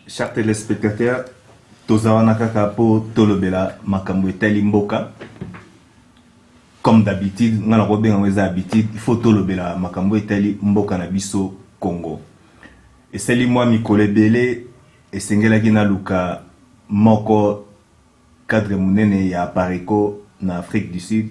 chers téléspectateurs, tozawana kaka po tolobela makambo etali mboka. Comme d'habitude, ngana ko benga ngeza habitude, il faut tolobela makambo etali mboka na biso Congo. Et seli moi mikole belé et sengela kina luka moko cadre munene ya pareko na Afrique du Sud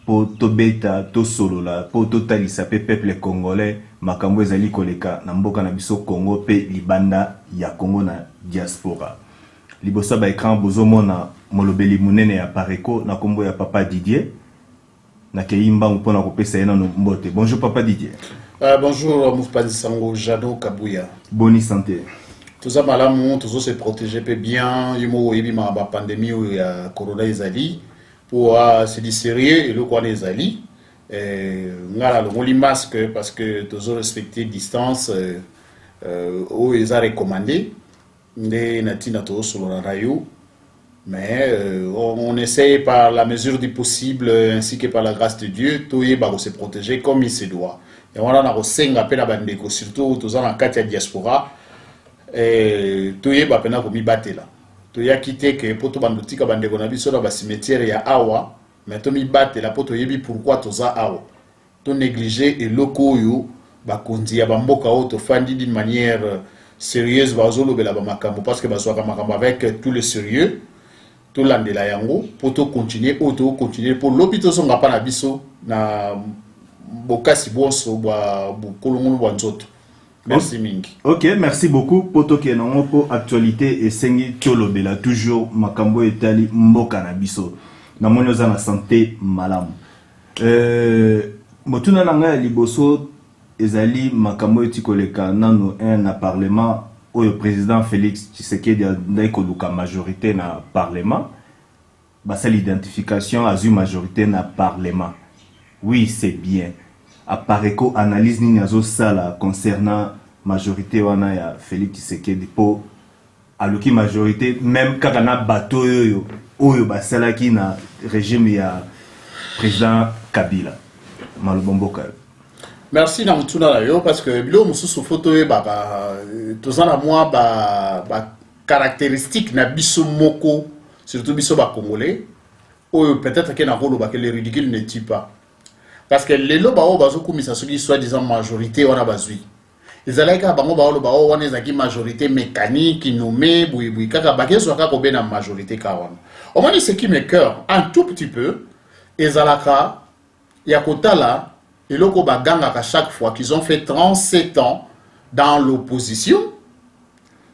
pour tobeta to solola pour totalisa pe peuple congolais makambo ezali koleka na mboka na biso Congo pe libanda ya Congo na diaspora. Liboso ba écran bozomona molobeli munene ya pareko na kombo ya Papa Didier na keimba mpona kopesa yena no mbote. Bonjour Papa Didier. Bonjour Moufpadi Sango Jado Kabouya. Bonne santé. Tout ça malamu, tout ça se protéger peu bien. Yumo yebi ma pandémie ou ya corona ezali pour se dire sérieux et le quoi ezali. Ngala le moli masque parce que toujours respecter distance ou ils a recommandé. Ndé natina to solo na rayo. Mais on essaye par la mesure du possible ainsi que par la grâce de Dieu tout y se protéger comme il se doit. Et voilà na rosenga pe na bandeko surtout tous en kati ya diaspora tout y ba pena ko mi batela. To ya kité que poto bandotika bandeko na biso na ba cimetière ya awa mais to mi batela poto yebi pourquoi toza awa. To négliger et loko yo ba kondi ya bamboka auto fandi d'une manière sérieuse ba zolo bela ba makambo parce que ba soka makambo avec tout le sérieux. Tout l'andela yango pour tout continuer pour l'hôpital son pas na biso na bokasi bonso ba kolongo bonzoto. Merci mingi. OK, merci beaucoup poto ke nango po actualité et sengi tolobela toujours makambo etali mboka na biso na monyoza na santé malamu. Motuna nanga liboso ezali makambo etikoleka nano un parlement. Le président Félix Tshisekedi a une majorité dans le Parlement. C'est l'identification à une majorité dans le Parlement. Oui, c'est bien. Après qu'on analyse ça concernant la majorité de Félix Tshisekedi pour la majorité, même quand on a bateau, qui na régime du président Kabila. Malobomboka. Merci na mutuna yo parce que bilo mususu photo e tozana moi caractéristique na biso moko surtout biso ba congolais ou peut-être que na rolo que le ridicule ne tue pas parce que les loba o bazo kumisa soki soi-disant majorité wana bazui ezalaka bango ba loba o wana ezaki majorité mécanique nommé boui kaka bakezo kaka ko bena majorité ka wana au moins ce qui me cœur un tout petit peu ezalaka ya kotala. Et le Kobaganga à chaque fois qu'ils ont fait 37 ans dans l'opposition,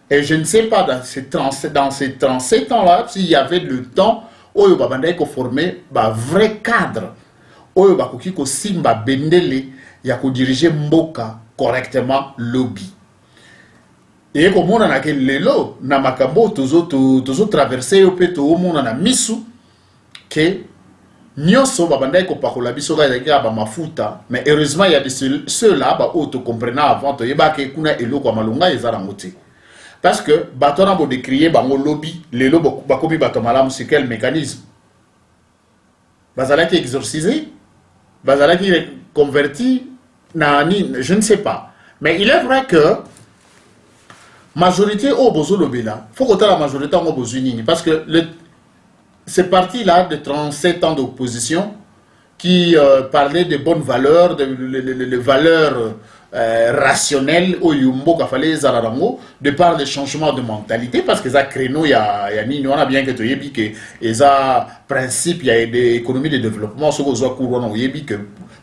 et je ne sais pas dans ces 37 ans-là s'il y avait le temps où il y a formé un vrai cadre, où il y a simba bendele, il y a diriger Mboka correctement lobby. Et comme on a que lelo na makambo toujours traversé au péto au monde na misu que Nyoso babandai ko pakola biso ga ba mafuta mais heureusement il y a de ceux-là ba auto comprenant avant to yeba ke kuna eloko malunga ezala ngoti parce que batona bo décrier bango lobby les lobo ba komi batomala c'est quel mécanisme bazala qui exorcisé bazala qui converti nani je ne sais pas mais il est vrai que majorité au bozo lobela faut que la majorité en bozuni parce que ce parti-là de 37 ans d'opposition qui parlait de bonnes valeurs, de valeurs rationnelles au Yumbo Kafale Zararango, de par des changements de mentalité, parce que ça créneau, il y a ni on a bien que tu yebi que ça principe il y a des économies de développement, ce que vous avez yebi que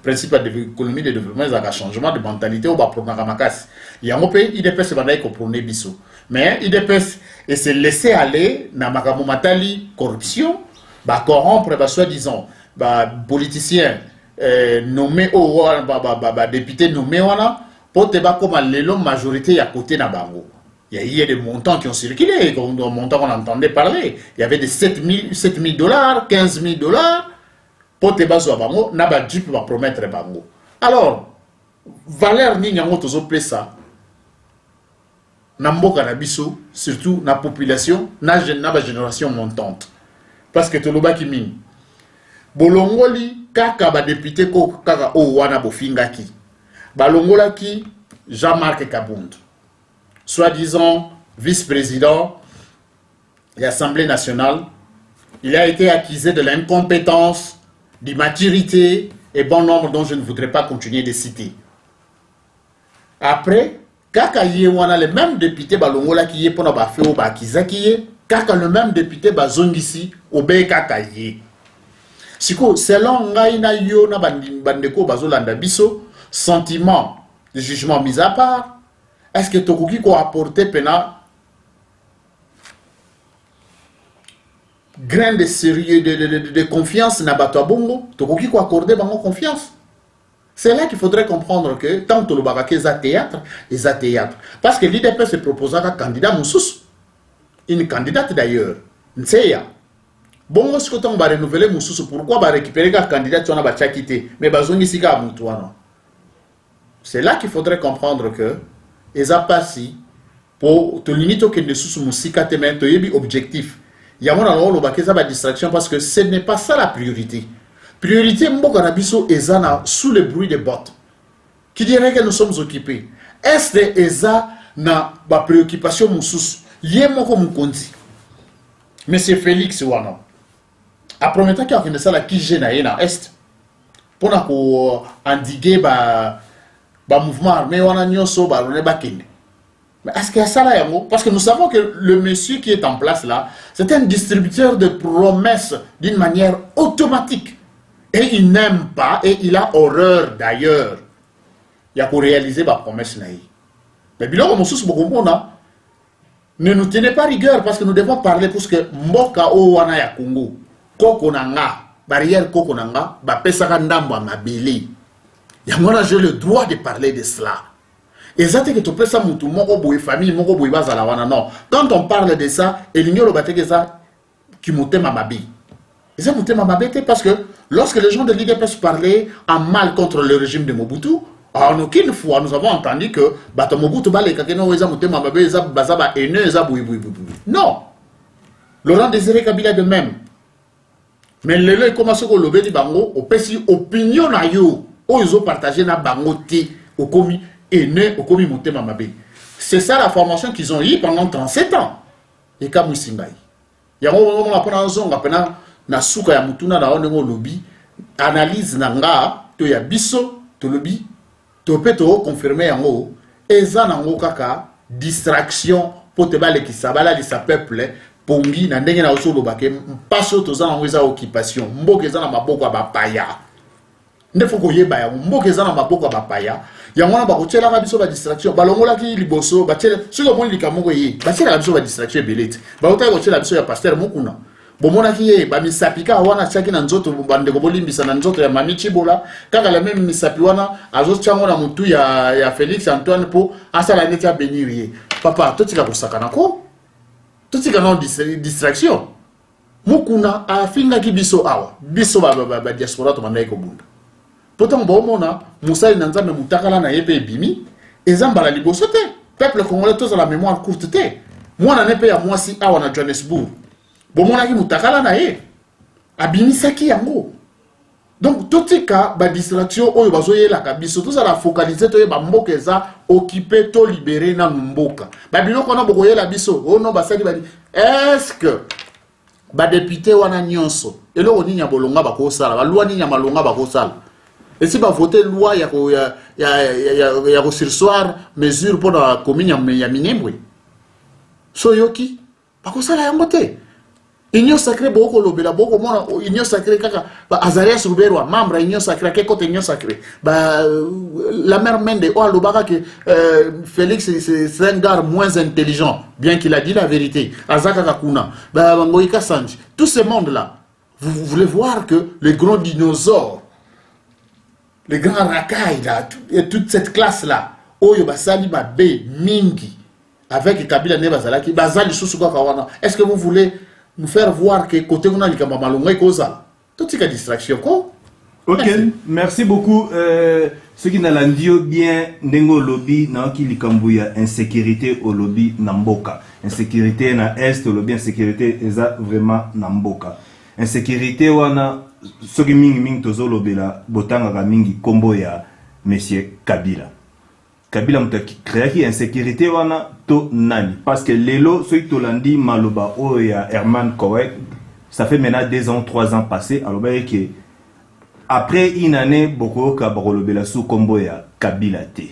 principe de l'économie de développement, il y a un changement de mentalité au bas pour Nagamakas. Il y a un pays, il dépêche de qu'on prenne biso. Mais il dépêche et se laisser aller dans Makamomatali corruption, bah corrompre, bah soi-disant, bah politicien nommé au député nommé voilà, pour te battre comme l'élo majorité à côté na bango. Il y a des montants qui ont circulé, des montants qu'on entendait parler. Il y avait des 7 000 dollars, 15 000 dollars. Pour te battre sur bango, na ba Jeep va promettre bango. Alors, valeur ni nyango tozo pesa. Na mboka na biso, surtout na population, na génération montante. Parce que toloba ki mini. Bolongoli kaka ba député ko kaka o wana bofingaki. Balongola ki Jean-Marc Kabund. Soi-disant vice-président de l'Assemblée nationale. Il a été accusé de l'incompétence, d'immaturité et bon nombre dont je ne voudrais pas continuer de citer. Après, kaka yé wana le même député balongola qui yé pona ba feo ba kizaki yé, kaka le même député bazongisi obe kaka yé. Siko selon ngai na yo na bandeko bazolanda biso, sentiment de jugement mis à part, est-ce que tokoki ko apporter pena grain de sérieux, de confiance na bato bongo, tokoki ko accorder bango confiance. C'est là qu'il faudrait comprendre que tant que le barake est à théâtre, parce que l'IDP se proposera un candidat Moussous, une candidate d'ailleurs, Nseya. Bon, ce que tu vas renouveler Moussous, pourquoi va récupérer un candidat tu en as quitté, mais bazongi sika Moutouano. C'est là qu'il faudrait comprendre que les apassi pour te limiter que ne sous Moussika te mettre objectif. Il y a une distraction parce que ce n'est pas ça la priorité. Priorité, Mbokanabiso Ezana sous le bruit des bottes. Qui dirait que nous sommes occupés? Est-ce que Eza na ba préoccupation moussous? Yé moko moukondi. Monsieur Félix Wano. Après maintenant qu'il a fait ça la qui gêne na est. Pour na ko endiguer ba mouvement armé wana nyonso ba rone ba kende. Mais est-ce qu'il y a ça là yango? Parce que nous savons que le monsieur qui est en place là, c'est un distributeur de promesses d'une manière automatique. Et il n'aime pas, et il a horreur d'ailleurs. Il y a pour réaliser ma promesse. Mais bien, ne nous tenez pas rigueur parce que nous devons parler pour ce que Mboka o wana ya Congo. Kokonanga, barrière Kokonanga, ba pesaka ndamba mabeli. Yamona, j'ai le droit de parler de cela. Et ça, c'est que tu peux ça, moutou, moko boui famille, moko boui bazala wana. Non. Quand on parle de ça, et l'ignore bateke ça, qui mouté ma mabi. Et ça mouté ma mabete parce que lorsque les gens de l'IDPS parlaient en mal contre le régime de Mobutu, en aucune fois nous avons entendu que Mobutu non. Laurent Désiré Kabila de même. Mais le lieu commence à lever du bango, au PC opinion na yo, où ils ont partagé na bango ti, au komi aîné, au komi monté mamabé. C'est ça la formation qu'ils ont eu pendant 37 ans. Et comme Singai. Il y a un moment où on a na suka ya mutuna na onengo lobby analyse nanga to ya biso to lobby to peto confirmer yango eza nango kaka distraction pour te bale ki sabala li sa peuple pongi na ndenge na oso lobake mpaso to za nango eza occupation mboka eza na maboko ya bapaya ndefo ko yeba ya mboka eza na maboko ya bapaya yango na bakotela ka biso ba distraction balongola ki liboso batela siko moni likamoko yi batela biso ba distraction belete bakotela ko tela biso ya pasteur mokuna bomona ki ba misapika wana chaki na nzoto bandeko bolimbisa na nzoto ya mami Chibola kaka la même misapi wana azo chango na mutu ya Félix Antoine po asala neti ya beniri papa totika kosakana ko totika na distraction mukuna afinga ki biso awa biso ba diaspora to mandai ko bunda pourtant bomona musali na nzambe mutakala na yebe bimi ezambala liboso te peuple congolais tous à la mémoire courte te mwana nepe ya mwasi awa na Johannesburg bomona ki mutakala na ye abimisaki yango donc totika ba distraction oyo bazoyela ka biso tous à la focaliser to ba mboka eza occupé to libérer na mboka ba biloko na bokoyela biso ono basali ba est-ce que ba député wana nyonso eloko nini ya bolonga bakosala ba loi nini ya malonga bakosala et si ba voter loi ya ko sursoir mesure pour la commune ya Minembwe soyoki bakosala yango te. Union sacrée boko lobela boko mona union sacrée kaka ba Azarias Ruberwa membre union sacrée ke côté union sacrée ba la mère Mende o alobaka que Félix c'est un gars moins intelligent bien qu'il a dit la vérité Azaka Kakuna ba Ngoika Sanji tout ce monde là vous voulez voir que les grands dinosaures les grands racailles là et toute cette classe là oyo basali ba be mingi avec Kabila ne bazalaki bazali susuka kawana est-ce que vous voulez nous faire voir que côté on a les malonga et causa tout ce qui distraction quoi. Ok, merci beaucoup. Ce qui n'a l'andio bien nengo lobby na ki likambuya insécurité au lobby namboka insécurité na est au lobby insécurité eza vraiment namboka insécurité wana ce qui mingi tozo lobela botanga ka mingi kombo ya monsieur Kabila Kabila muta créaki insécurité wana to nani parce que lelo soki tolandi maloba o ya Herman Cohen, ça fait maintenant 2 ans 3 ans passés alors que après une année beaucoup kabarolobela sous combo ya Kabila te.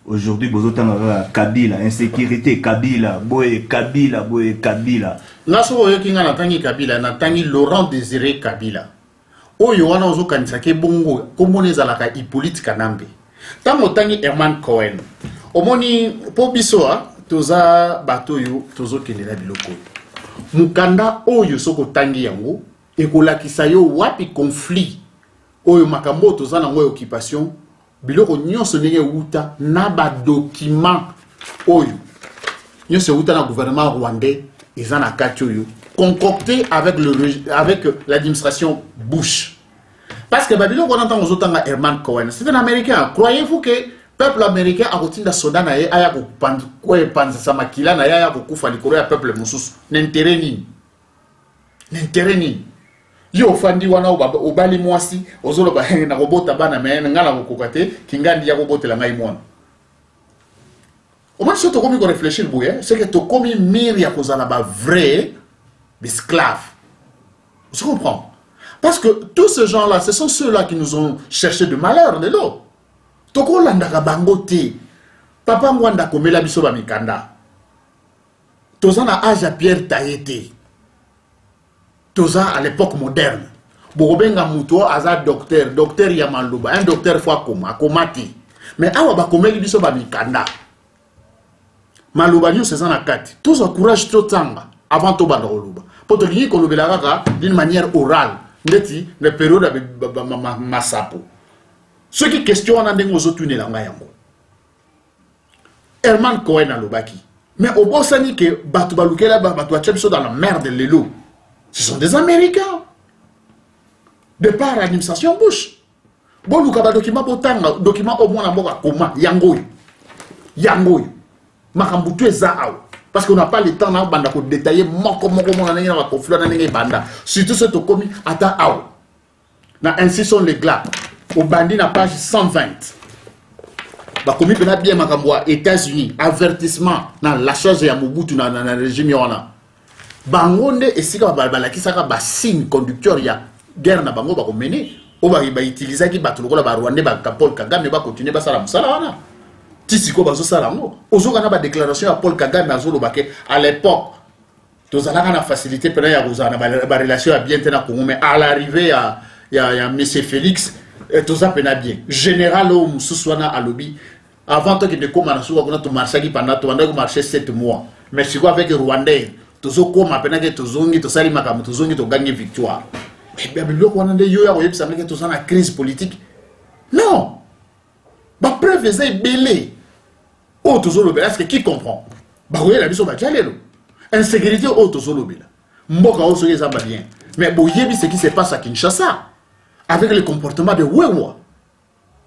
Aujourd'hui bozotanga Kabila insécurité Kabila boye Kabila boye Kabila naso oyo kinga na tangi Kabila na tangi Laurent Désiré Kabila oyo wana ozo kanisa ke bongo komoneza la ka Hippolyte Kanambe tango tangi Herman Cohen omoni po bisoa toza bato yo tozo kelela biloko mukanda oyo soko tangi yango ekolakisa yo wapi conflit oyo makambo toza na ngo occupation biloko nyonso ndenge uta na ba document oyo nyonso uta na gouvernement rwandais eza na kati oyo concocté avec l'administration Bush. Parce que Babylon, on entend aux autres Herman Cohen, c'est un Américain. Croyez-vous que le peuple américain a reçu la soda na aya ko panza sama kila na aya ko kufa likolo ya peuple mususu n'intérêt ni yo fandi wana obali mwasi ozolo ba na robota bana me ngala ko kokate kingandi ya robotela ngai mwana au moins ce to komi ko réfléchir bouye c'est que to komi mir ya kozala ba vrai esclave. Vous comprenez? Parce que tous ces gens-là, ce sont ceux-là qui nous ont cherché de malheur de l'eau. Toko landaka bangote. Papa mwanda komela biso ba mikanda. Toza na âge à Pierre Taïté. Toza à l'époque moderne. Bobenga muto aza docteur ya maloba, un docteur fois komati. Mais awa ba komeli biso ba mikanda. Maloba nyo c'est na kati. Tous encourage to tanga avant to banda koloba. Poto lingi kolobela kaka d'une manière orale. Ndeti na période masapo. Ce qui questionne en dengo zotune la yango. Herman Cohen alobaki. Mais au bosani que batu balukela batu achebso dans la mer de l'élo. Ce sont des Américains. De par l'administration Bush. Bon luka ba document botanga document au moins na mboka koma yangoy. Makambutu ezao. Parce qu'on n'a pas le temps de détailler banda. Surtout ce qui commis à ainsi sont les glas. Au bandit na page 120. Bah commis bien makamboa États-Unis avertissement dans la chose ya Mobutu dans le régime yana. Bangonde et sika balbala qui saka ba signe conducteur ya guerre na bango ba ko mener. O ba utiliser ki bato lokola ba Rwanda ba Paul Kagame ba continuer ba sala musala wana. Tisiko bazo salango ozokana ba déclaration à Paul Kagame azolo baké à l'époque tozalaka na facilité pena ya kozana ba relation à bien tena Congo mais à l'arrivée ya monsieur Félix toza pena bien général o mususwana alobi avant que de komana suka kuna to marchaki pendant to banda ko marcher 7 mois mais siko avec Rwandais tozokoma pena ke tozongi to sali makamu tozongi to gagner victoire mais bien biloko wana nde yo ya ko yebisa meke tozana crise politique non ba preuve est belé. Oh, tozolobela, est-ce que qui comprend? Bah oui, la biso ba jalelo. Insécurité oh tozolobela. Mboka o soye zamba bien. Mais boyebi ce qui se passe à Kinshasa avec le comportement de Wewa.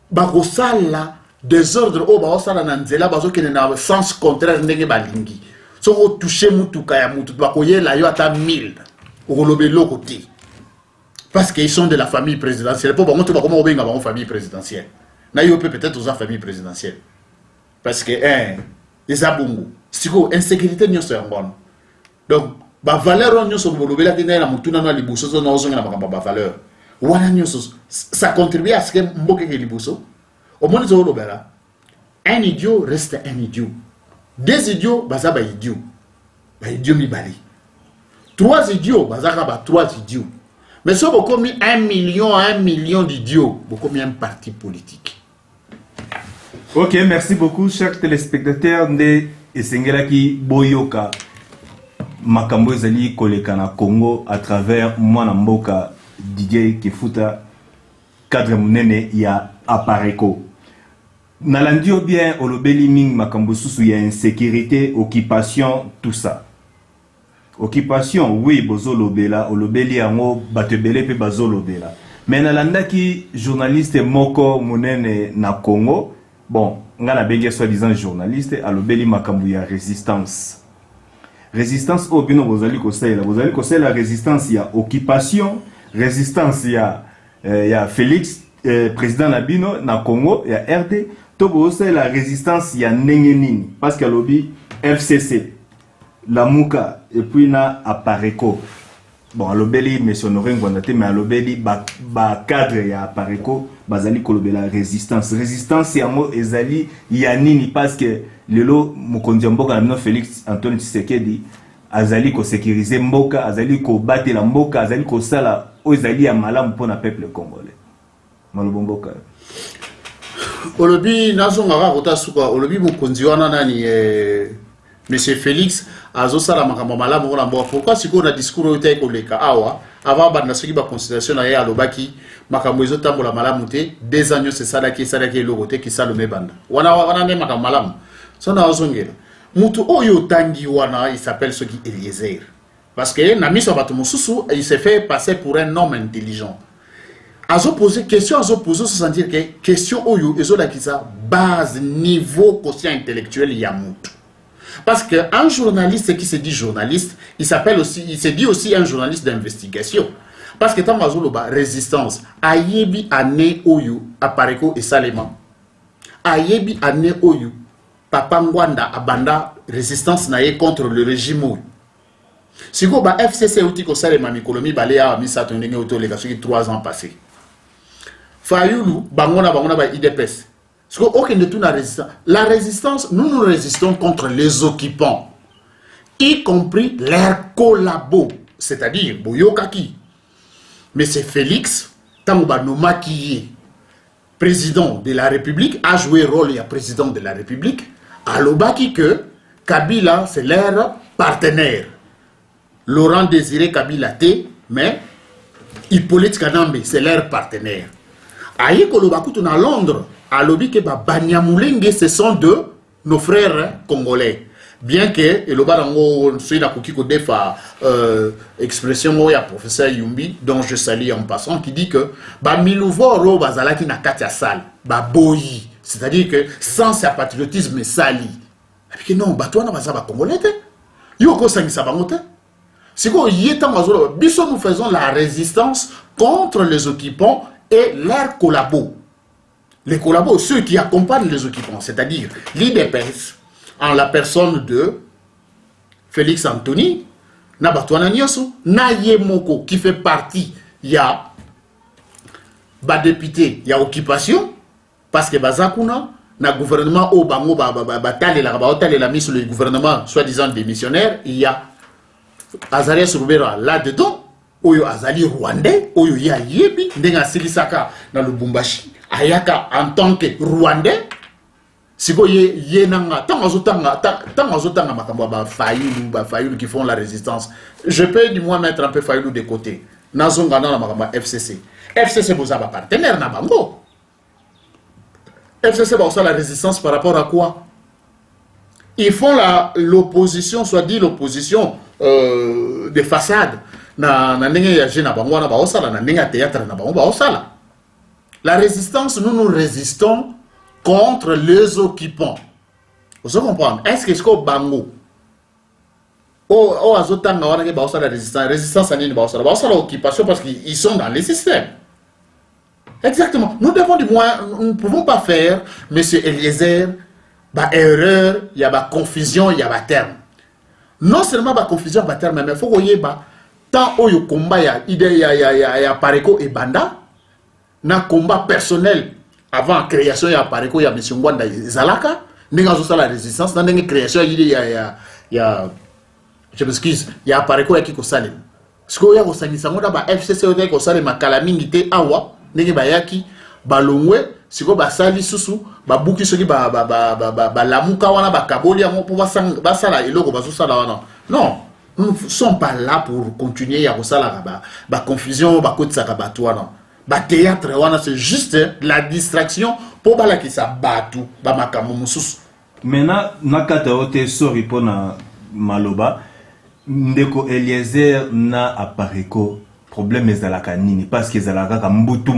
Ba rosala désordre oh ba osala na nzela bazo kene na sens contraire ndenge balingi. So o toucher mutuka ya mutu ba koyela yo ata 1000. Olobelo côté. Parce qu'ils sont de la famille présidentielle. Pour bon to ba comment obenga ba famille présidentielle. Na yo peut-être aux famille présidentielle. Parce que les abongo siko insécurité nyonso yango. Donc ba valeur nyonso bolobela tena na mutuna na liboso zo na ozonga na ba valeur wana nyonso ça contribue à ce que mboke ke liboso au moins zo lobela un idiot reste un idiot, deux idiots baza ba idiot mibali, trois idiots baza ba trois idiots. Mais si vous avez 1 million d'idiots, vous avez un parti politique. Ok, merci beaucoup, chers téléspectateurs de Esengelaki Boyoka Makambo Ezali Kolekana Congo à travers Mwana Mboka Didier Kifuta cadre munene ya Apareko. Nalandio bien olobeli ming makambo susu ya insécurité, occupation, tout ça. Occupation, oui, bozo lobela, olobeli yango batebele pe bazo lobela. Mais nalanda ki journaliste moko munene na Congo. Bon, ngana bengi soi-disant journaliste, alobeli makambu ya résistance. Résistance au bino bozali kosela la résistance ya occupation, résistance ya Félix président Nabino na Congo ya RD, to c'est la résistance ya ndenge nini parce que lobby FCC la Muka et puis na Apareco. Bon, alobeli monsieur Honoré Ngwandate mais alobeli ba cadre ya Apareco bazali kolobe la résistance ya mo ezali ya nini parce que lelo mokonzi mboka na Félix Antoine Tshisekedi azali ko sécuriser mboka, azali ko battre la mboka, azali ko sala o ezali ya malamu pour na peuple congolais. Malobomboka. Olobi nazonga kota suka olobi mokonzi wana nani Monsieur Félix azosala makambo malamu kona mboka. Pourquoi siko na discours oyo koleka awa avant banda soki ba considération na ye alobaki makambo ezotambola malamu te 2 ans c'est ça qui eloko te ki salome banda. Wana ne makambo malamu. Sona ozongela. Mutu oyo tangi wana il s'appelle Soki Eliezer. Parce que na miso bato mosusu il s'est fait passer pour un homme intelligent. Azo poser question, azo poser se sentir que question oyo ezola kisa base niveau quotient intellectuel ya mutu. Parce qu'un journaliste qui se dit journaliste, il se dit aussi un journaliste d'investigation. Parce que tant que résistance, ayebi ane oyo Apareco et Salema, ayebi ane oyo Papa Ngwanda abanda résistance naye contre le régime. Si vous avez FCC outil ko Salema mikolomi balea misa tondenge auto les 3 ans passés. Fayulu bangona ba IDPS. La résistance, nous résistons contre les occupants, y compris leurs collabos, c'est-à-dire Boyokaki. Mais c'est Félix, Tangobanoma qui est président de la République, a joué rôle à président de la République, à l'Obaki que Kabila, c'est leur partenaire. Laurent Désiré Kabila T, mais Hippolyte Kanambe, c'est leur partenaire. Aïe Kolobakou, on à Londres. À l'objet que Banyamulenge, ce sont de nos frères congolais. Bien que, et le barango, c'est la cookie ko defa expression ya professeur Yumbi, dont je salue en passant, qui dit que Milouvoro bazalaki na katia sal, boyi, c'est-à-dire que sans sa patriotisme sali. Et puis non, toi na bazaba congolais te. Yoko sangisa bangote. C'est quoi yeta mazolo, biso nous faisons la résistance contre les occupants et leurs collabos. Les collabos, ceux qui accompagnent les occupants, c'est-à-dire l'IDPS, en la personne de Félix Anthony, Nabatouana Nyoso, Nayemoko, qui fait partie, il y a député, il y a occupation, parce que Bazakuna, na gouvernement au Bango, la mise sur le gouvernement, soi-disant démissionnaire, il y a Azarias Roubera là-dedans, Oyo Azali Rwandais, Oyo ya Yebi, Ndenga Silisaka, dans le Bumbashi. Ayaka en tant que Rwandais, si vous avez Fayulu qui font la résistance, je peux du moins mettre un peu Fayulu de côté. Nazonga na makamba FCC. FCC vous avez partenaire na bango. FCC va faire la résistance par rapport à quoi? Ils font l'opposition, soit dit l'opposition de façade. Na ndenge ya jena bango na ba osala na ndenge théâtre na bango ba osala. La résistance, nous résistons contre les occupants. Vous comprenez? Est-ce que c'est bango? Oh, azotanga wana ke ba osala résistance. Résistance à nini ba osala? Ba osala occupation parce qu'ils sont dans les systèmes. Exactement. Nous devons du moins, nous ne pouvons pas faire, monsieur Eliezer, erreur, il y a confusion, il y a terme. Non seulement confusion, terme, mais il faut que y ait tant au combat, il y a Apareco et Banda. Na combat personnel avant la création ya Apareco ya monsieur Ngwanda Zalaka n'enga zo la résistance dans une création il y a je m'excuse il y a Apareco ya kiko salem ce que ya ko sangisa ngoda ba FCC ya ko salem makala mingi te awa ndenge bayaki balongwe siko basali susu babuki soki ba lamuka wana bakaboli yango pour basala eloko bazosala wana non nous ne sommes pas là pour continuer à kosala ba confusion ba kotsaka bato wana. Théâtre, c'est juste la distraction pour que ça batte. Maintenant, nakata ote sorry pour na maloba. Ndeko Eliezer na Apareco problème ezalaka nini parce que ezalaka ka mbutu.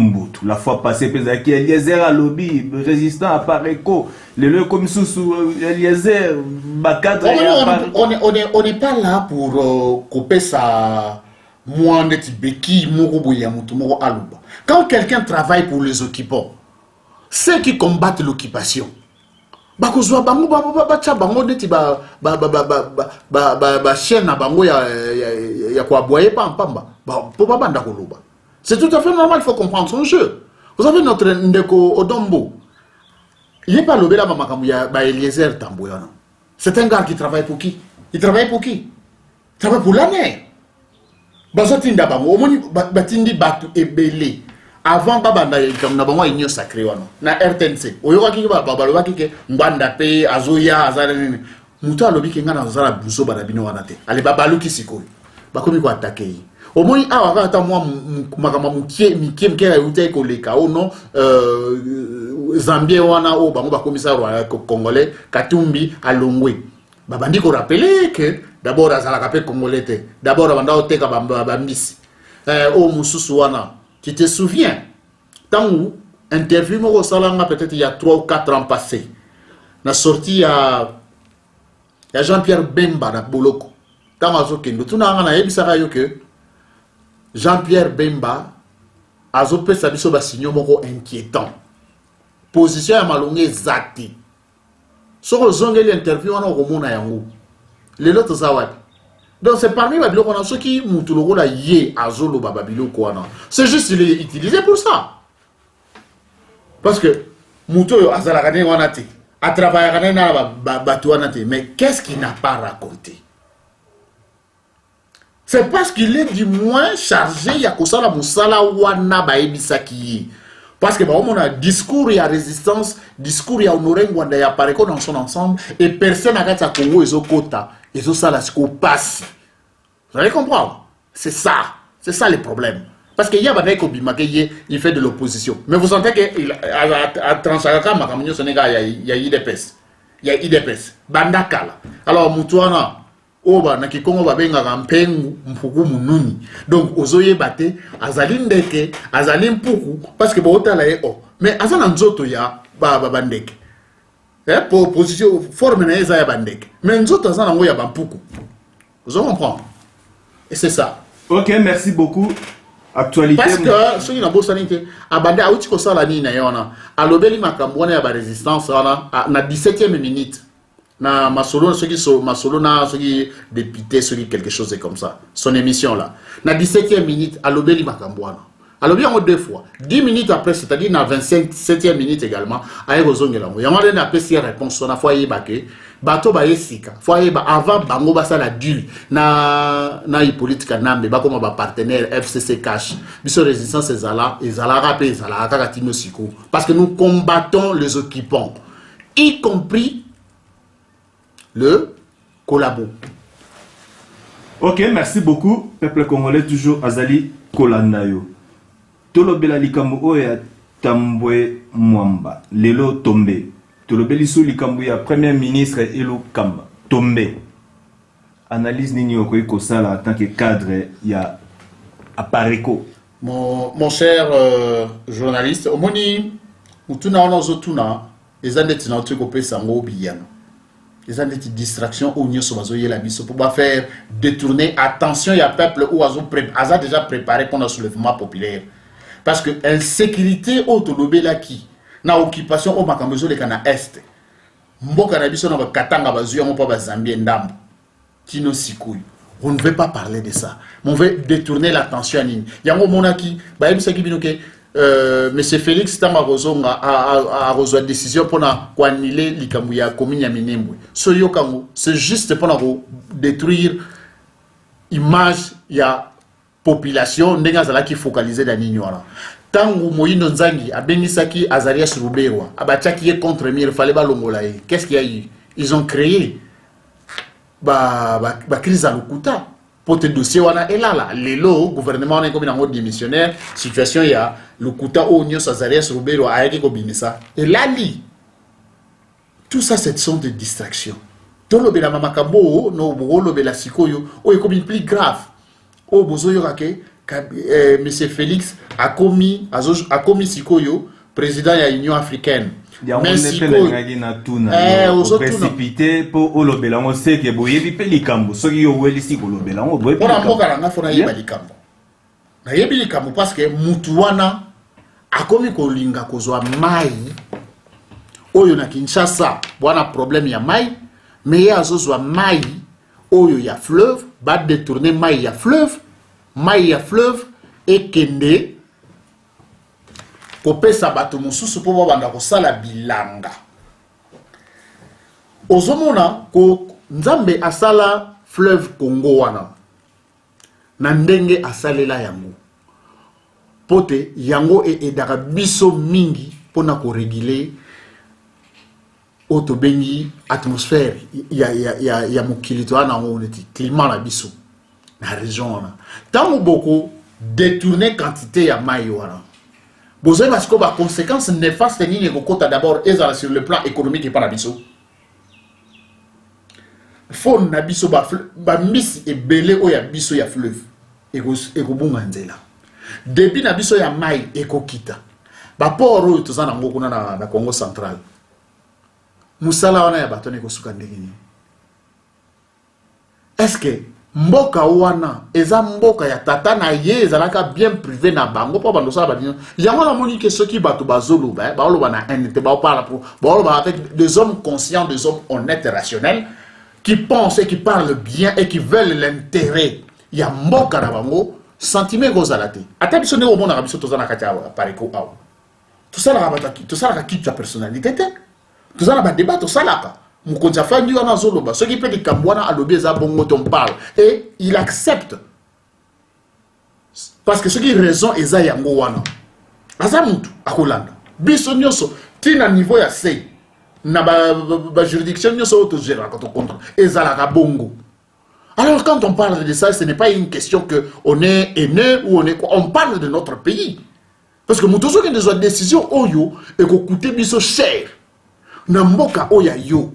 La fois passée pesaki Eliezer a lobby résistant à Apareco. Le comme sous Eliezer bakadre. On n'est pas là pour couper ça. Quand quelqu'un travaille pour les occupants, ceux qui combattent l'occupation, bakozwa bango bacha bango neti chaîne na bango ya koaboye pampamba po babanda koloba. C'est tout à fait normal, il faut comprendre son jeu. Vous avez notre ndeko Odombo. Il n'est pas lobé là Eliezer Tamboyana. C'est un gars qui travaille pour qui? Il travaille pour qui? Il travaille pour l'année. Bazotinda bango omoni batindi batu ebele. Avant babanda comme na bango union sacré wana na RTNC oyoka ki babaloba ki ngwanda pe azoya azala nini muto alobi ki ngana azala buzo bana bino wana te ale babaluki sikoyo bakomi ko attaquer omoni awa ka ata moi makama mukie ya utai ko leka o non Zambie wana o bango bakomisa congolais Katumbi alongwe babandi ko rappeler que d'abord azala ka pe congolais te d'abord abanda oteka bambisi o mususu wana. Tu te souviens, tant où interview au Salanga peut-être il y a 3 ou 4 ans passés, on a sorti à Jean-Pierre Bemba na Boloko. Tant à Zokendo, tout n'a rien à que Jean-Pierre Bemba a zopé sa biso basigno moko inquiétant. Position à malongé zati. Sur le zongé l'interview on a romona yango. Les autres zawadi. Donc c'est parmi les gens ceux qui moutouloko la yé azolo bababilo kwana. C'est juste il est utilisé pour ça. Parce que mouto azala kane wanate, a travaillé kane na batu wanate, mais qu'est-ce qu'il n'a pas raconté? C'est parce qu'il est du moins chargé ya kosala musala wana ba ebisaki. Parce que on a discours et résistance, discours et honoré Ngwanda ya pareko dans son ensemble et personne n'a qu'à Congo et kota et ça là ce qu'on passe. Vous allez comprendre? C'est ça le problème. Parce qu'il y a des gens il fait de l'opposition. Mais vous sentez que à Transaraka, il y a IDPS. Il y a IDPS. Bandakala. Alors, Moutouana, Oba, Nakikongo, Babenga, Rampengu, Mfugu, Moununi. Donc, Ozoye Bate, Azalim Deke, Azalim Poukou, parce que Bota la oh. Mais Azan Nzoto ya, Bandeke. Pour opposition, forme na Ezaya Bandeke. Mais Nzoto Azan Angoya Bampoukou. Vous comprenez? Et c'est ça. Ok, merci beaucoup. Actualité. Parce que ceux qui n'ont pas sanité, abandé à outil que ça la nina yona. À l'obéli makambouane à la résistance na 17e minute. Na masolo ceux qui sont masolo na ceux qui député ceux qui quelque chose comme ça. Son émission là. Na 17e minute à l'obéli makambouane. À l'obéli en 2 fois. 10 minutes après, c'est-à-dire na 27e minute également. Aïe rozongelango. Yama dena apprécié réponse on a foyer baké. Bato ba esika foyer ba avant bango basa la deal na politique nambe ba comme ba partenaire FCC cash biso résistance ezala rapé ezala kaka tino siko parce que nous combattons les occupants y compris le collabo. Ok, merci beaucoup peuple congolais toujours azali kolandayo tolobela likambo oya tambwe mwamba lelo tombe. Tolobeliso likambuya premier ministre Elo Kamba tombé. Analyse nini okoyi kosala en tant que cadre ya Apareko. Mon cher journaliste, omoni mutuna ona zotuna ezandeti na otiko pesa ngo biyano. Ezandeti distraction ou nyoso bazoye la biso pour faire détourner attention ya peuple ou aza déjà préparé pour un soulèvement populaire. Parce que insécurité autolobela qui na occupation au makambezo le kana est mboka na biso na katanga bazuya mo pa bazambie ndambo kino sikuyu. On ne veut pas parler de ça, mais on veut détourner l'attention nini yango monaki ba ebisa ki bino ke monsieur Félix Tamba Rozonga a reçu une décision pour annuler likambu ya commune ya Minembwe soyo kango c'est juste pour détruire image ya population ndenga zala ki focaliser dans nini wala. Tangu Moïno Nzangi a Benisaki Azarias Ruberwa abachaki est contre Mir fallait ba longolaye. Qu'est-ce qu'il y a eu? Ils ont créé ba crise à Lukuta pour te dossier wana et là lelo gouvernement on est comme un démissionnaire situation il y a Lukuta Onyo Azarias Ruberwa a été comme ça et là li tout ça ce sont des distractions. Tolobe la mamakabo no bolobe la sikoyo o est comme plus grave o bozoyo kake monsieur Félix a commis Sikoyo, président de l'Union africaine. Mais Sikoyo précipité pour olobela on sait que boyebi pelikambo soki yo welisi kolobela on boyebi on a mboka na fona yeba likambo na yebi likambo parce que mutuwana a commis kolinga kozwa mai oyo na Kinshasa wana problème ya mai mais ya azozwa mai oyo ya fleuve ba détourner mai ya fleuve ekende kopesa bato mosusu po banda kosala bilanga ozomona ko nzambe asala fleuve Congo wana na ndenge asalela yango pote yango edaka biso mingi pona ko réguler autobengi atmosphère ya mokili to ana ngoneti climat na biso na région wana tango boko détourner quantité ya mai wana bozoy parce que ba conséquences néfastes ni kokota d'abord ezala sur le plan économique et pas na biso faut na biso ba misi ebele o ya biso ya fleuve ekobunga nzela depuis na biso ya mai ekokita ba port oyo tozana ngo kuna na Congo central musala wana ya bato ne kosuka ndenge. Est-ce que mboka wana eza mboka ya tata na ye ezalaka bien privé na bango po bando sala badino yango na moni que ceux qui bato bazoloba baoloba na NT baoparla pour baoloba avec des hommes conscients, des hommes honnêtes, rationnels qui pensent et qui parlent bien et qui veulent l'intérêt ya mboka na bango sentiment kozalate ata biso ne omona biso tozana kati pareko aw tout ça la bataki tout ça la kitu ya personnalité tout ça la débat tout ça là mokonzi afandi wana zoloba ce qui peut que kambwana alobi eza bongo ton parle et il accepte parce que ce qui raison eza yango wana aza mutu akolanda biso nyonso tina niveau ya sei na ba juridiction nyonso auto gère quand on contre ezalaka bongo. Alors quand on parle de ça, ce n'est pas une question que on est aîné ou on est quoi, on parle de notre pays parce que mutozo que des décisions oyo et ko coûter biso cher na mboka oya yo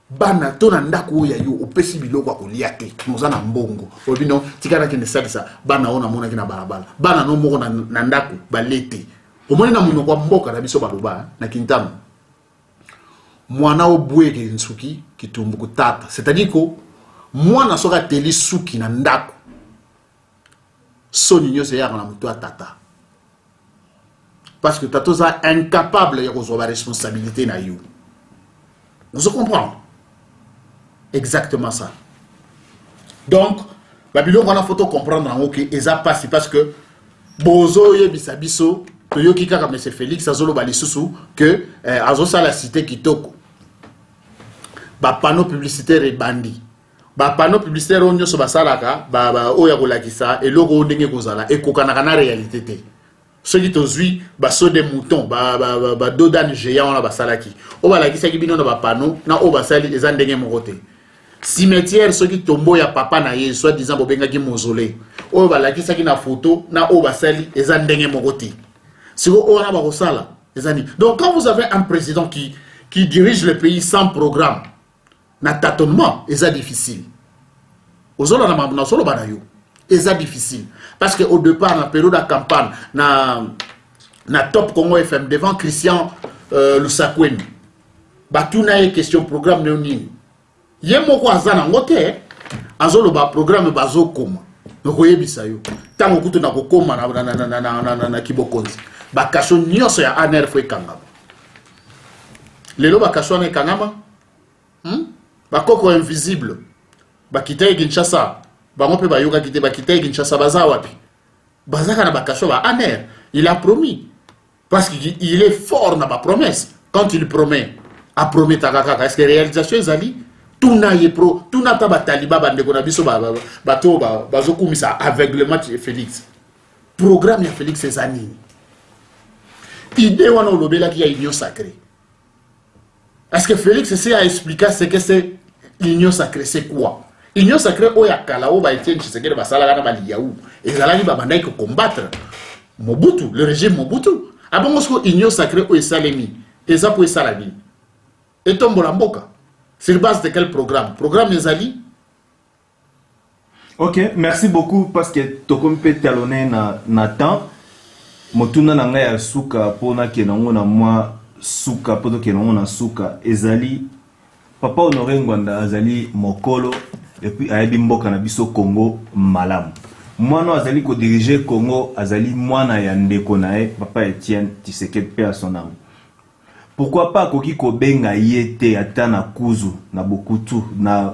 bana tona ndako oya yo opesi biloko akoliate mozana mbongo obino tikana kende salisa bana ona mona kina balabala bana no moko na ndako balete omoni na muno kwa mboka na biso baloba na Kintama mwana obweke nsuki kitumbu kutata c'est-à-dire que mwana soka teli suki na ndako soni nyose ya na muto tata parce que tato za incapable ya kozwa responsabilité na yo. Vous comprenez exactement ça. Donc Babylone on a photo comprendre en OK eza passe parce que bozo yebisa biso to yoki kaka monsieur Félix azolo bali susu que azo sala cité kitoko ba panneau publicitaire et bandi ba panneau publicitaire onyo so basalaka ba oya kolakisa eloko ndenge kozala ekokana kana réalité te. Ceux qui t'ozui ba so des moutons ba dodan géant la basalaki o ba lakisa ki bino na ba panneau na o basali eza ndenge mokote cimetière ceux qui tombo ya papa na ye soit disant bobenga ki mausolée o ba lakisa ki na photo na o basali eza ndenge mokote si o na ba kosala eza ni. Donc quand vous avez un président qui dirige le pays sans programme na tâtonnement eza difficile ozola na solo bana yo eza difficile parce que au départ na période de campagne na Top Congo FM devant Christian Lusakweni batuna ye question programme nini ye moko azana ngote azolo ba programme bazokoma nokoyebisa yo tango kutu na kokoma na kibokonzi bakasho nyonso ya ANR fo ekangama lelo bakasho na ekangama bakoko invisible bakitaye Kinshasa bango pe bayoka kite bakitaye Kinshasa baza wapi bazaka na bakasho ba ANR il a promis parce qu'il est fort na ba promesse quand il promet a promis takaka est-ce que réalisation ezali tuna ye pro tuna ta ba taliba bande ko na biso bato bazokumisa aveuglement Félix programme ya Félix ezani idée wana olobela ki ya union sacrée. Est-ce que Félix essaie à expliquer ce que c'est l'union sacrée, c'est quoi? L'union sacrée, oya kalao ba Etienne Tshisekedi basala kana bali yaou. Ezalaki ba bandai ko combattre Mobutu, le régime Mobutu. Abongo sko union sacrée o esalemi. Eza po esalami. Et tombola mboka. Sur base de quel programme? Programme ezali. Ok, merci beaucoup parce que tokomi pe talonné na temps. Motuna na ngai ya suka pona ke nango na moi suka poto ke nango na suka ezali papa Honoré Ngwanda azali mokolo et puis ayebi mboka na biso Congo malamu. Mwana azali ko diriger Congo azali mwana ya ndeko na ye papa Etienne Tshisekedi pe à son âme. pourquoi pas koki kobenga yete ata na kuzu na bokutu na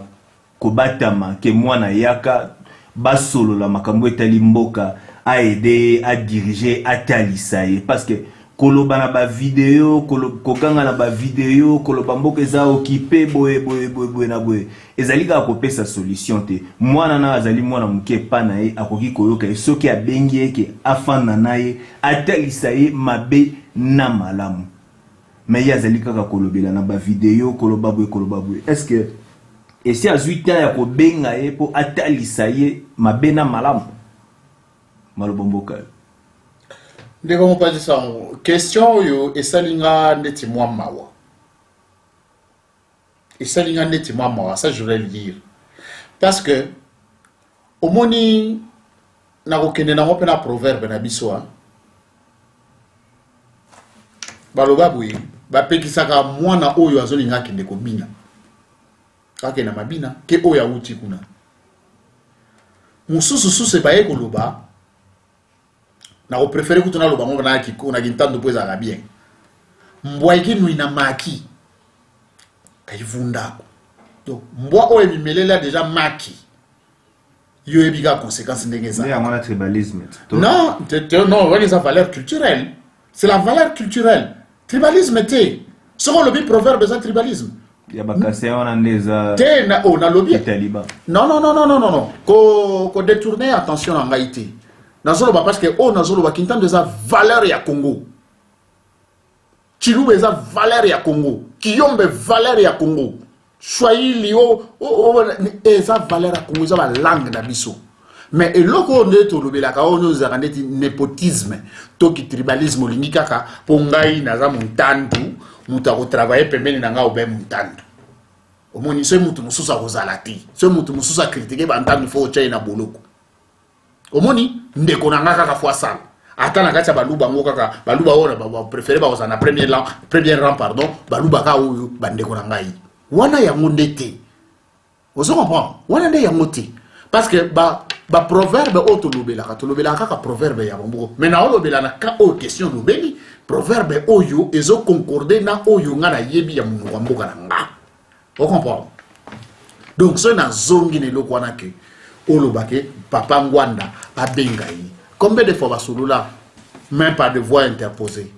kobatama ke mwana yaka basolo la makambo etali mboka a aider a diriger a talisaye parce que koloba na ba vidéo kokanga na ba vidéo koloba mboka eza occupé boye na boye ezali ka kopesa solution te mwana na azali mwana muke pa na ye akoki koyoka soki abengi eke afanda na ye atalisaye mabe na malamu mais il y a zali kaka kolobela na ba vidéo koloba boye est-ce que et si à 8 ans ya ko benga ye po atalisa ye mabe na malamu malobomboka ndeko mopazi sango question oyo esalinga ndeti mwa mawa esalinga ndeti mwa mawa ça je voudrais le dire parce que omoni na kokende nango mpe na proverbe na biso baloba boye bapekisaka mwana oyo azolinga akende kobina akende mabina ke oyo awuti kuna mosusu suse baye koloba na ko préférer kutuna loba ngo na kikona gintando poza la bien mbwa ikinu ina maki kaivunda donc mbwa o emimelela déjà maki yo ebiga conséquence ndenge ça ya mwana tribalisme non non ouais les valeurs culturelles c'est la valeur culturelle tribalisme té selon le proverbe ça tribalisme ya bakase ona ndeza té na on a lobby taliban non ko détourner attention en Haïti nazoloba parce que nazoloba kintan des valeur ya Congo Chilube eza valeur ya Congo Kiyombe valeur ya Congo Swahili eza valeur ya Congo eza ba langue na biso mais eloko ndeto lobela ka ono za kaneti népotisme to ki tribalisme lingi kaka pongai naza muntandu muta ko travailler pembeni nanga obe muntandu omoni se mutu mususa kozalati se mutu mususa critiquer bantandu fo chaina boloko omoni ndeko nanga kaka fois ça ata na kati baluba ngo kaka baluba ora ba préférer ba na premier rang pardon baluba ka oyo bandeko nanga yi wana ya ngondete ozo comprendre wana nde ya ngote parce que ba proverbe otolobela kaka proverbe ya bongo mais na olobela na ka o question lobeli proverbe oyo ezo concorder na oyo nga na yebi ya mungu wa mboka nanga o comprendre donc so na zongi ne lokwa na ke olobake papa ngwanda abenga yi combien de fois basulula même pas de voix interposée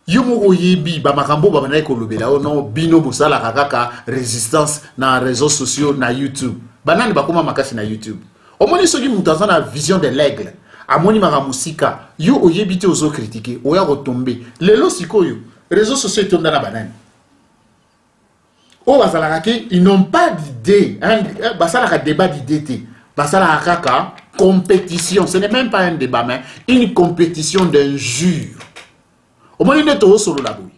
yumo yebi ba makambo ba na kolobela ono bino bosala kaka résistance na réseaux sociaux na YouTube banani bakoma makasi na YouTube omoni soki mutaza na vision de l'aigle amoni makamusika yo oyebi te ozo critiquer oya retomber lelo sikoyo réseaux sociaux tonda na banani o bazala ke ils n'ont pas d'idée basala ka débat d'idée basala kaka compétition ce n'est même pas un débat mais une compétition d'injures omoni neto solo la boy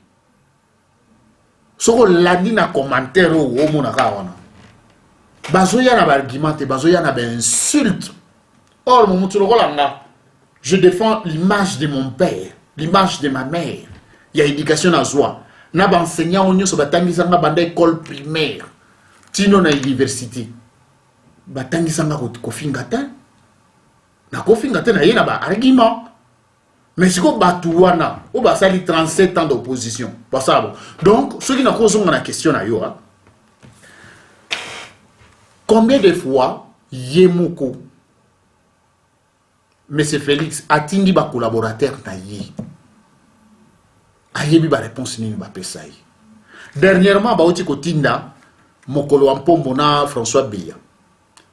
soko landi na commentaire o mona ka wana bazoya na argument bazoya na insulte or mon mutu lokolanga je défends l'image de mon père l'image de ma mère il y a éducation à soi na ba enseignant onyo so batangisa nga banda école primaire tino na université batangisa nga ko fingata na yena ba argument mais si ko batuwana o ba sali 37 ans d'opposition pas ça bon donc ce qui na cause on a question na yo combien de fois Yemoko Monsieur Félix atingi ba collaborateur na ye ayebi ba réponse nini ba pesai dernièrement ba oti kotinda mokolo wa mpombo na François Biya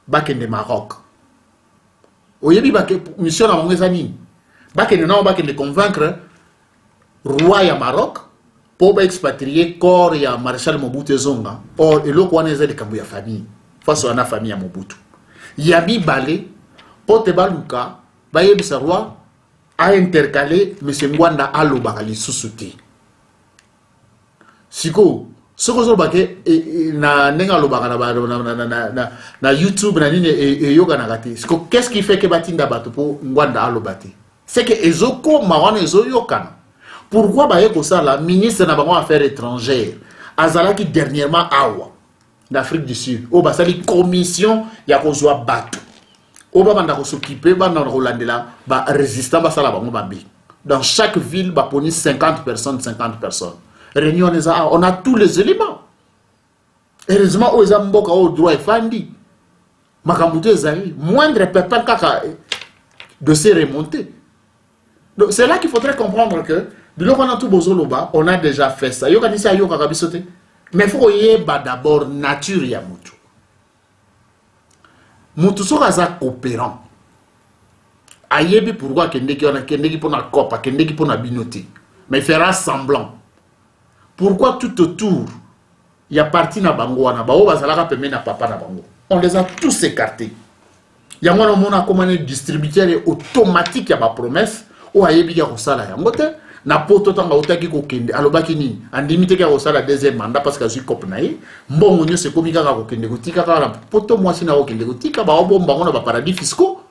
bakende Maroc oyebi ba ke mission na mongeza nini bakende na bakende convaincre roi ya Maroc pour ba expatrier corps ya Marshal Mobutu Zonga or eloko wana eza de kambu ya famille face à la famille ya Mobutu yabi balé pote baluka bayebisa roi a intercalé monsieur Ngwanda alobaka lisusu te siko soko zo bake na nenga lobaka na YouTube na nini yoga na gati siko qu'est-ce qui fait que batinda bato po Ngwanda alobate c'est que ezoko mawana ezo yokana pourquoi baye ko ça la ministre na bango affaires étrangères azalaki dernièrement awa d'Afrique du Sud o basali commission ya kozwa bato o ba banda ko s'occuper ba na rolandela ba résistant ba sala bango babe dans chaque ville, bah, pour 50 personnes, 50 personnes. Réunion, on a tous les éléments. Heureusement, aux Amboka, au droit et fandi. Makambuto ezali, moindre pépin kaka de se remonter. Donc c'est là qu'il faudrait comprendre que, de l'eau qu'on a tout bozoloba, on a déjà fait ça. Yoka nisa yoka kabisote. Mais il faut yeba d'abord nature ya mutu. Mutu so kaza coopérant. Ayebi pourquoi kendeki pona kopa, kendeki pona binoté. Mais il fera semblant. Pourquoi tout autour, il y a parti na bango wana, bao bazalaka peme na papa na bango. On les a tous écartés. Il y a un distributeur automatique qui a ma promesse. Ou a yebi ko sala ya ngote na poto tanga utaki ko kende alobaki ni andimite ka ko sala deuxième mandat parce que je suis copnaï mbongo nyo se komika ka ko kende ko tika ka la poto mwasi na ko kende ko tika ba obomba ngona ba paradis fiscaux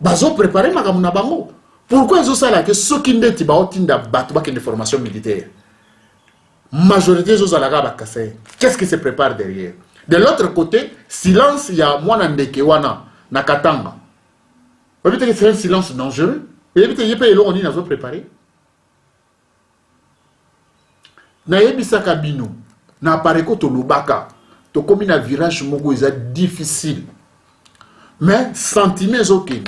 bazo préparer makamu na bango. Pourquoi zo sala que soki ndeti ba otinda batu ba kende formation militaire majorité zo sala ka ba kasser. Qu'est-ce qui se prépare derrière? De l'autre côté, silence, il y a moi n'andeke wana na katanga. Vous savez que c'est un silence dangereux. Et vous savez que l'on a préparé. Na yebisa kabino na pareko to lubaka to komi na virage moko eza difficile. Mais sentiment zokeni.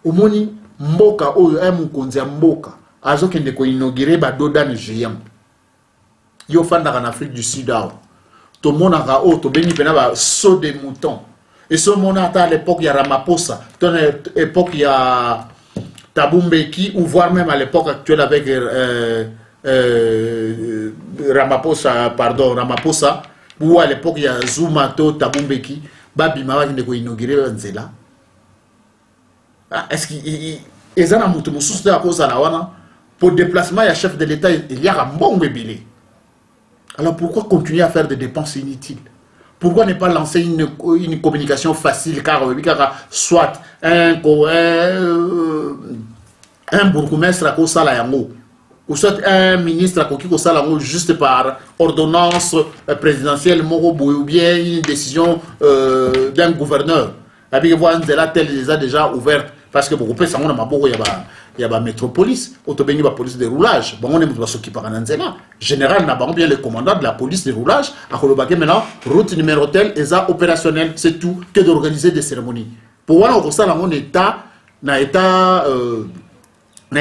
Omoni mboka oyo ay mukonzi mboka azokende ko inaugurer ba dodane géant. Yo fanda en Afrique du Sud awo. To monaka o to beni pena ba saut des moutons. Et ce monata à l'époque il y a Ramaphosa, à l'époque il y a Tabumbeki, ou voire même à l'époque actuelle avec Ramaphosa, ou à l'époque il y a Zoumato, Tabumbeki, Babi Mawa qui ne inauguré Nzela. Est-ce qu'il y a un mouton à cause de la wana pour déplacement, il y a chef de l'État, il y a un bon bébé. Alors pourquoi continuer à faire des dépenses inutiles? Pourquoi ne pas lancer une communication facile car soit un bourgmestre à Kosalayango, ou soit un ministre à Kosalayango juste par ordonnance présidentielle ou bien une décision d'un gouverneur. Avec voir Nzela tel les a déjà ouvert parce que beaucoup de gens il y a la métropolis, autobéni la police de roulage. Bon, on est qui par Nzela. Général n'a pas bien le commandant de la police de roulage. À Kolobake maintenant, route numéro tel, et ça opérationnel, c'est tout que d'organiser des cérémonies. Pour voir on ça dans mon état, na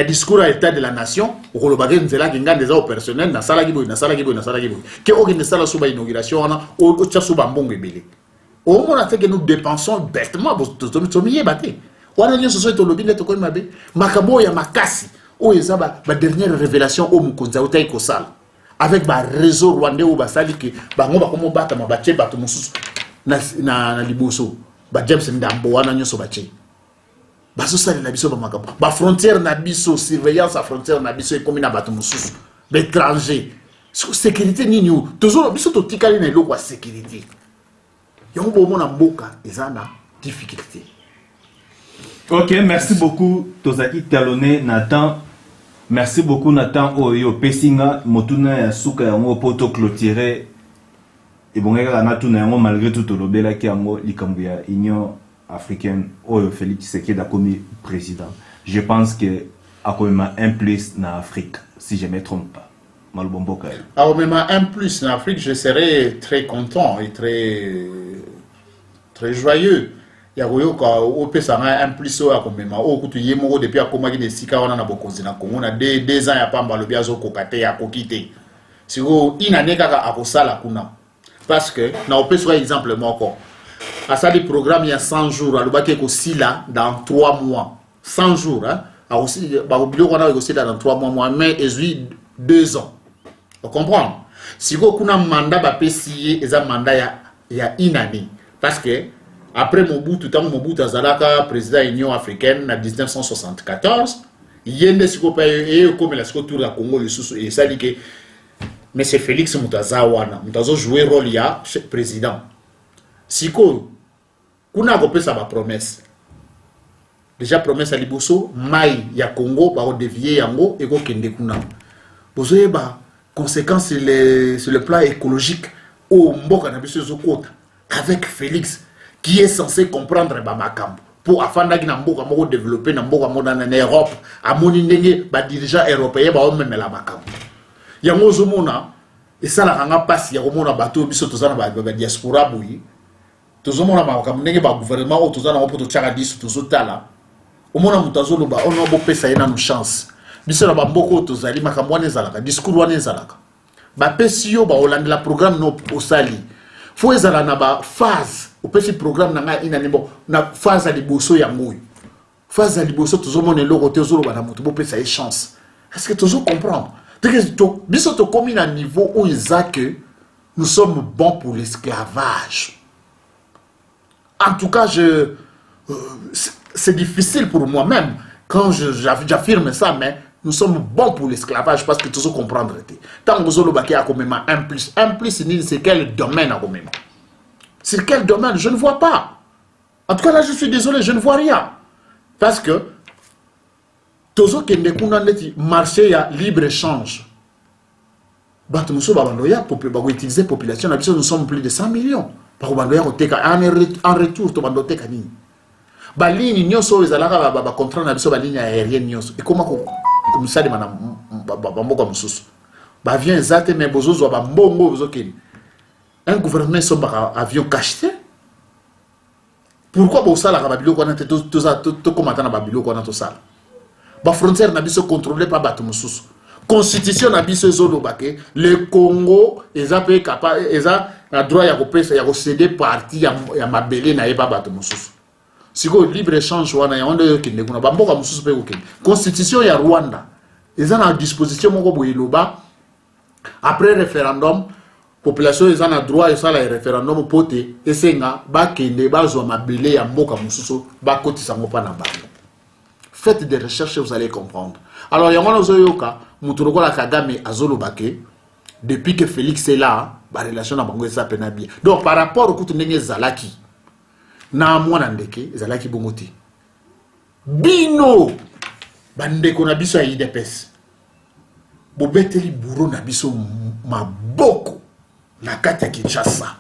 discours à l'état de la nation, au Kolobake Nzela qui gagne des opérationnels, na sala giboy, na sala giboy, na sala giboy. Que organise ça la souba inauguration, au tchasouba mbongo ebele. Au moment où nous dépensons bêtement, vous sommes battés. Wana nyo soso to lobine to koyi mabe makabo ya makasi o eza ba dernière révélation o mukonza utai kosala avec ba réseau rwandais o basali ke bango ba komo bata mabache bato mususu na liboso ba James Ndambo wana nyo so bache baso sali na biso ba makabo ba frontière na biso surveillance à frontière na biso e komi na bato mususu ba étranger sécurité nini o toujours biso to tikali na eloko ya sécurité yango bo mona mboka eza na difficulté. Ok, merci beaucoup Tozaki Talonné Nathan. Merci beaucoup Nathan Oyo Pessinga Motuna ya suka yango poto clôturer et bon ngaka na tuna yango malgré tout lobela ki yango likambu ya Union africaine Oyo Félix Tshisekedi comme président. Je pense que akomema un plus na Afrique si je me trompe pas. Malbombo kay. Akomema un plus na Afrique, je serais très content et très joyeux. Il y a un plus à Komema, au coup de Yemo depuis à Komagi de Sika, on a beaucoup de Congo, on a 2 ans à Pamba, le biazo Kokate à Kokite. Si vous inaneka à Kosala Kuna. Parce que, n'a pas soit exemple encore. À ça, le programme, il y a 100 jours, à l'Obake aussi là, dans 3 mois. 100 jours, hein. À aussi, bah, au bureau, on a aussi là dans 3 mois, mais ils 2 ans. Vous comprenez? Si vous avez un mandat, il y a un mandat, il y a une année. Parce que, après Mobutu, tant Mobutu Azalaka, président de l'Union africaine en 1974, il y a un comme la tour à Congo, et ça dit que M. Félix Moutazawana, Moutazo joué rôle ya président. Si vous avez sa promesse, déjà promesse à Liboso, Maï ya Congo, par dévier yango, et go kende kuna. Vous avez des conséquences sur le plan écologique au Mboka Nabiso Zokota, avec Félix, qui est censé comprendre Bamakambo. pour afanda ki na mboka moko développer na mboka moko na Europe amoni ndenge ba dirigeant européen ba omemela makambo yango zomona esala kanga pasi ya komona bato biso tozana ba diaspora boyi tozomona makambo ndenge ba gouvernement o tozana ko to tchaka diso tozotala omona mutazo loba ono bo pesa yena no chance biso na ba mboko tozali makambo wana ezalaka discours wana ezalaka ba pesi yo ba olandela programme no osali faut ezala na ba phase opesi programme na nga ina nimbo na phase ya liboso ya ngoyi phase ya liboso tozomona eloko te ozoloba na moto bo pesa ye chance est-ce que tozo comprendre biso to komi na niveau où que nous sommes bons pour l'esclavage. En tout cas, c'est difficile pour moi-même quand j'affirme ça, mais nous sommes bons pour l'esclavage parce que tous comprendre. Tant que vous avez un plus, 1 plus, c'est quel domaine à même? C'est quel domaine? Je ne vois pas. En tout cas, là, je suis désolé, je ne vois rien. Parce que tozo kende kuna neti marché ya libre-échange. Bato muso babandoya pour utiliser population nous sommes plus de 100 millions. Par bandoya koteka en retour to bandoteka nini. Ba ligne nyonso ezalaka ba contrat na biso ba ligne aérienne nyonso. Et comment ko musali mana bamboka mususu. Ba vient exacte mais bozozo ba mbongo bozokeni. Un gouvernement so ba avion caché. Pourquoi bosala ka ba biloko na to komata na ba biloko na to sala. La frontière n'a pas contrôlée par bateau mususu. Constitution n'a pas zolobake. Le Congo est capable, a droit à céder partie à ma belé n'a pas bateau mususu. Si vous libre échange wana ya onde yoki ndekuna bamboka mususu pe yoki. Constitution ya Rwanda. Ils ont à disposition moko boyeloba après référendum population ils ont à droit à la référendum poté esenga ba kende bazwa mabele ya mboka mususu ba kotisa ngopa na bango. Faites des recherches et vous allez comprendre. Alors, il y a un zoyoka, Moutouroko Kagame Azolobake, depuis que Félix est là, la relation avec Bango est bien. Donc, par rapport au coup de Zalaki, na mwanandeke, Zalaki Bongoti. Bino, bandeko na biso ya IDPS. Bobeteli bourreau na biso maboko, na kati ya Kinshasa.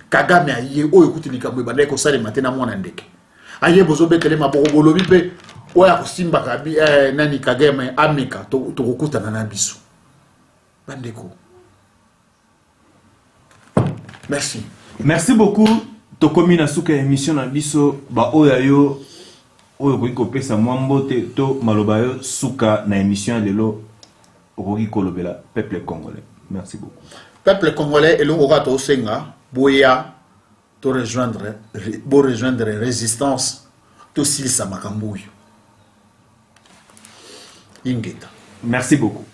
Kagame aye, o écoute likambo, bandeko sale matin na mwanandeke. Aye bozo beteli maboko bolobi pe. Oya kusimba kabi nani Kagame ameka to kokuta na biso. Bandeko. Merci. Merci beaucoup. Tokomi na suka émission na biso ba oya yo oyo ko pesa mwambote to maloba yo suka na émission lelo okoki kolobela peuple congolais. Merci beaucoup. Peuple congolais et l'on to senga boya to rejoindre résistance to silisa makambuyo. Ingeta. Merci beaucoup.